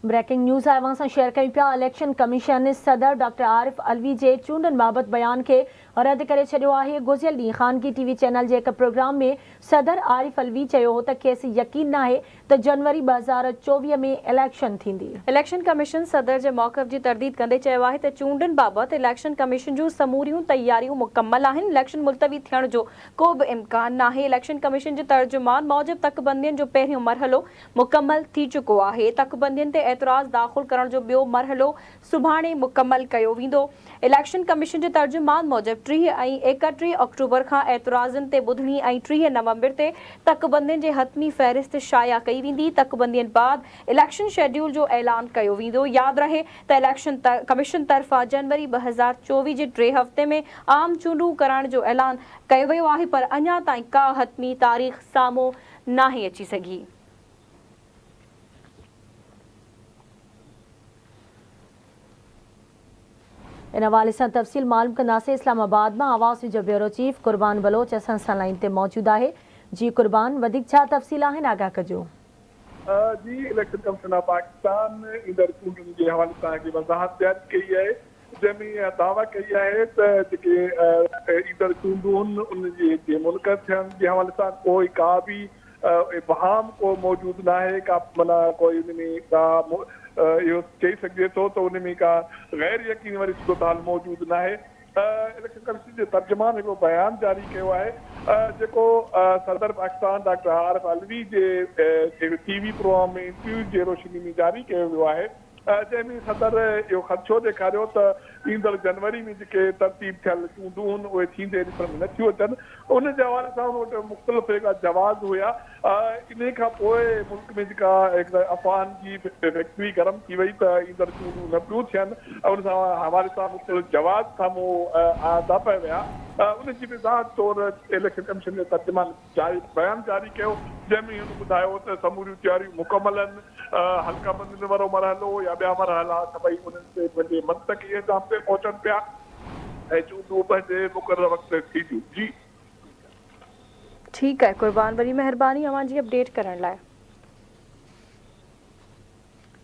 Breaking news आवां सां share कयूं पिया। इलेक्शन कमीशन सदर डॉक्टर आरिफ अलवी जे चूंडनि बाबति बयान खे रद्द करे छॾियो आहे। गुज़िरियल ॾींहुं ख़ानगी टीवी चैनल जे हिकु प्रोग्राम में सदर आरिफ अलवी चयो हो त खेसि यकीन नाहे त जनवरी 2024 में इलेक्शन थींदी। इलेक्शन कमीशन सदर जे मौक़िफ़ जी तरदीद कंदे चयो आहे त चूंडनि बाबति इलेक्शन कमीशन जूं समूरियूं तयारियूं मुकमल आहिनि। इलेक्शन मुलतवी थियण जो को बि इम्कान नाहे। इलेक्शन कमीशन जे तर्जुमान मूजिबि तकबंदियुनि जो पहिरियों मरहलो मुकमल थी चुको आहे। तकबंदियुनि ते एतराज़ दाख़िल करण जो ॿियो मरहलो सुभाणे मुकमल कयो वेंदो। इलेक्शन कमीशन जे तर्जुमान मूजिबि 30 ऐं 31 अक्टूबर खां एतराज़नि ते ॿुधणी ऐं 30 नवंबर ते तकबंदियुनि जे हतमी फ़हरिस्त शाया कई वेंदी। तकबंदियुनि बाद इलेक्शन शेड्यूल जो ऐलान कयो वेंदो। यादि रहे त इलेक्शन कमीशन तरफ़ां जनवरी 2024 जे 3 हफ़्ते में आम चूंडूं करण जो ऐलान कयो वियो आहे, पर अञा ताईं का हतमी तारीख़ साम्हूं नाहे अची सघी। इन हवाले से तफ़सील मालूम कंदासीं। इस्लामाबाद में आवाज़ जो ब्यूरो चीफ कुर्बान बलोच असां सां लाइन ते मौजूद है। जी कुर्बान, वधिक छा तफ़सील आहिनि, आगाह कजो। जी, इलेक्शन कमीशन ऑफ पाकिस्तान ईंदड़ चूंडुनि जे हवाले सां वज़ाहत जारी कई आहे, जंहिंमें दावा कई आहे त जेके ईंदड़ चूंडूं उन जे मुनक़द थियण जे हवाले सां कोई का बि इबहाम को मौजूदु न आहे। का माना कोई उन में का इहो चई सघिजे थो त उन में का गैर यकीन वारी सूरत हाल मौजूदु न आहे। इलेक्शन कमीशन जे तर्जुमान हिकिड़ो बयान जारी कयो आहे, जेको सदर पाकिस्तान डॉक्टर आरिफ अलवी जे टीवी प्रोग्राम में इंटरव्यू जे रोशनी में जारी कयो वियो आहे, जंहिंमें सदर इहो ख़दशो ॾेखारियो त ईंदड़ जनवरी में जेके तरतीब थियल चूंडूं आहिनि उहे थींदे ॾिसण में नथियूं अचनि। उन जे हवाले सां उन वटि मुख़्तलिफ़ जेका जवाब हुया। इन खां पोइ मुल्क में जेका अफ़वाहनि जी फैक्ट्री गरम थी वई त ईंदड़ चूंडूं न पियूं थियनि, ऐं उन सां हवाले सां मुख़्तलिफ़ जवाब साम्हूं आंदा पिया विया। उन जी वज़ाहत तौरु इलेक्शन कमीशन जे तर्जुमान बयान जारी कयो, जंहिंमें हुन ॿुधायो त समूरियूं तयारियूं मुकमल आहिनि। हल्का बंदियुनि वारो मरहलो या ॿिया मरहला सभई उन्हनि ते पंहिंजे मंतक़ी निज़ाम ते पहुचनि पिया ऐं चूंडूं पंहिंजे मुक़ररु वक़्त ते थी थियूं। जी ठीकु आहे कुर्बान, वरी महिरबानी अवां जी अपडेट करण लाइ।